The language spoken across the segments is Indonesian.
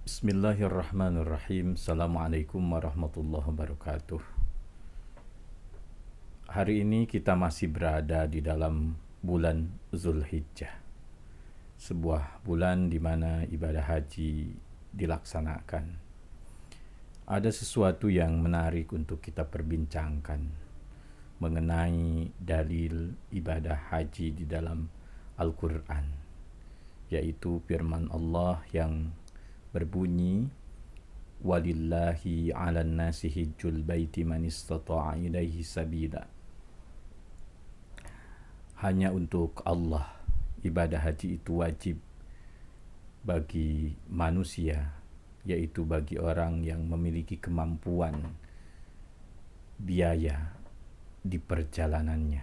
Bismillahirrahmanirrahim. Assalamualaikum warahmatullahi wabarakatuh. Hari ini kita masih berada di dalam bulan Zulhijjah, sebuah bulan di mana ibadah haji dilaksanakan. Ada sesuatu yang menarik untuk kita perbincangkan mengenai dalil ibadah haji di dalam Al-Quran, yaitu firman Allah yang berbunyi, walillahi 'alan nasi hijjul baiti man istata'a ilaihi sabila. Hanya untuk Allah ibadah haji itu wajib bagi manusia, yaitu bagi orang yang memiliki kemampuan biaya di perjalanannya.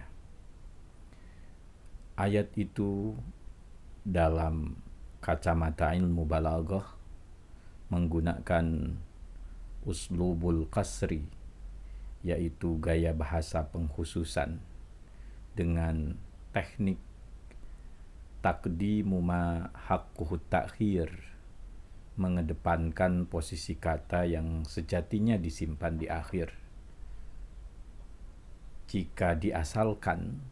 Ayat itu dalam kacamata ilmu balaghah menggunakan uslubul qasri, yaitu gaya bahasa pengkhususan, dengan teknik taqdimu ma haqquhu ta'khir, mengedepankan posisi kata yang sejatinya disimpan di akhir. Jika diasalkan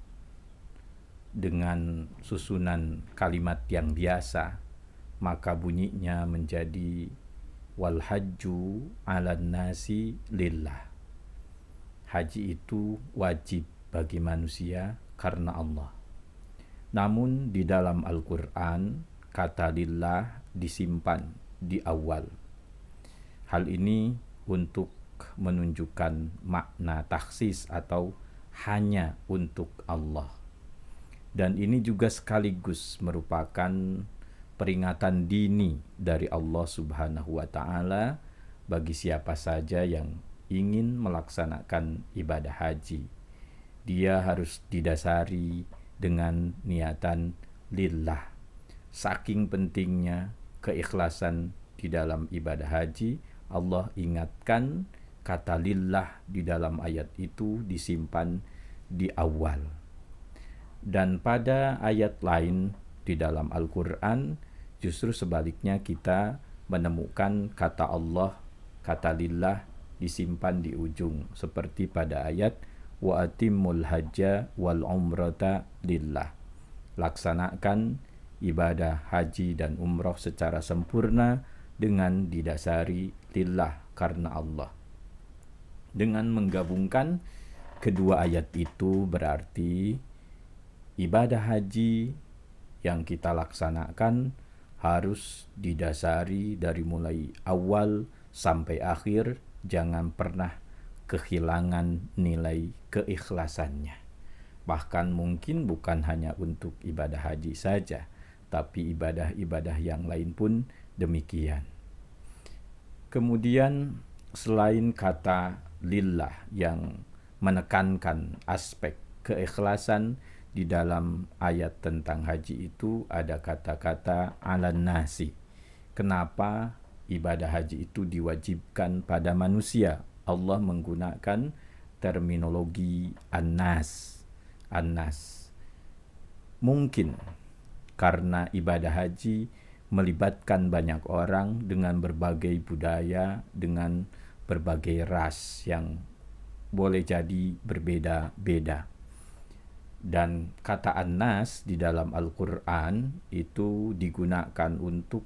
dengan susunan kalimat yang biasa, maka bunyinya menjadi wal hajju 'alan nasi lillah. Haji itu wajib bagi manusia karena Allah. Namun di dalam Al-Quran kata lillah disimpan di awal. Hal ini untuk menunjukkan makna takhsis atau hanya untuk Allah. Dan ini juga sekaligus merupakan peringatan dini dari Allah Subhanahu wa Ta'ala bagi siapa saja yang ingin melaksanakan ibadah haji. Dia harus didasari dengan niatan lillah. Saking pentingnya keikhlasan di dalam ibadah haji, Allah ingatkan kata lillah di dalam ayat itu disimpan di awal. Dan pada ayat lain di dalam Al-Quran justru sebaliknya, kita menemukan kata Allah, kata lillah disimpan di ujung, seperti pada ayat wa atimmul hajja wal umrata lillah. Laksanakan ibadah haji dan umrah secara sempurna dengan didasari lillah, karena Allah. Dengan menggabungkan kedua ayat itu berarti ibadah haji yang kita laksanakan harus didasari dari mulai awal sampai akhir, jangan pernah kehilangan nilai keikhlasannya. Bahkan mungkin bukan hanya untuk ibadah haji saja, tapi ibadah-ibadah yang lain pun demikian. Kemudian selain kata lillah yang menekankan aspek keikhlasan, di dalam ayat tentang haji itu ada kata-kata 'alan nasi. Kenapa ibadah haji itu diwajibkan pada manusia? Allah menggunakan terminologi an-nas. An-nas. Mungkin karena ibadah haji melibatkan banyak orang dengan berbagai budaya, dengan berbagai ras yang boleh jadi berbeda-beda. Dan kata an-nas di dalam Al-Quran itu digunakan untuk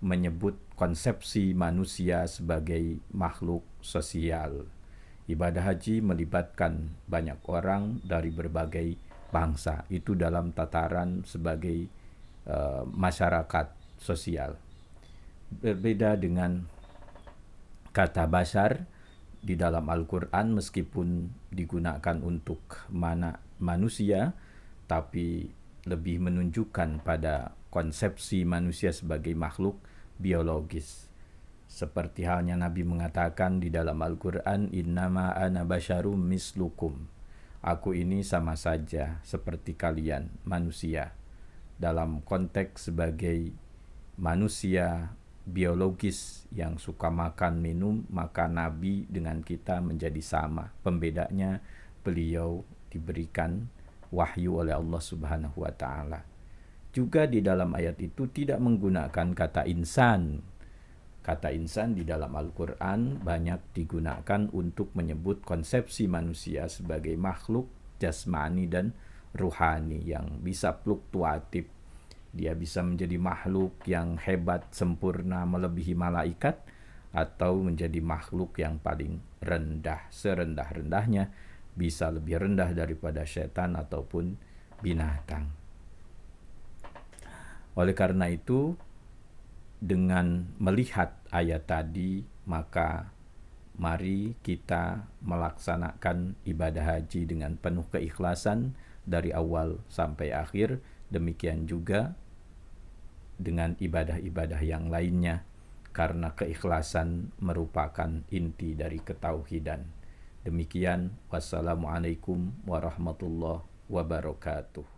menyebut konsepsi manusia sebagai makhluk sosial. Ibadah haji melibatkan banyak orang dari berbagai bangsa, itu dalam tataran sebagai masyarakat sosial. Berbeda dengan kata bashar di dalam Al-Quran, meskipun digunakan untuk manusia, tapi lebih menunjukkan pada konsepsi manusia sebagai makhluk biologis. Seperti halnya Nabi mengatakan di dalam Al-Quran, innama ana basyarum mislukum. Aku ini sama saja seperti kalian, manusia. Dalam konteks sebagai manusia biologis yang suka makan minum, maka Nabi dengan kita menjadi sama. Pembedanya, beliau diberikan wahyu oleh Allah Subhanahu wa Ta'ala. Juga di dalam ayat itu tidak menggunakan kata insan, Kata insan di dalam Al-Quran banyak digunakan untuk menyebut konsepsi manusia sebagai makhluk jasmani dan ruhani yang bisa fluktuatif. Dia bisa menjadi makhluk yang hebat, sempurna, melebihi malaikat, atau menjadi makhluk yang paling rendah, serendah-rendahnya, bisa lebih rendah daripada setan ataupun binatang. Oleh karena itu, dengan melihat ayat tadi, maka mari kita melaksanakan ibadah haji dengan penuh keikhlasan dari awal sampai akhir. Demikian juga dengan ibadah-ibadah yang lainnya, karena keikhlasan merupakan inti dari ketauhidan. Demikian, wassalamualaikum warahmatullahi wabarakatuh.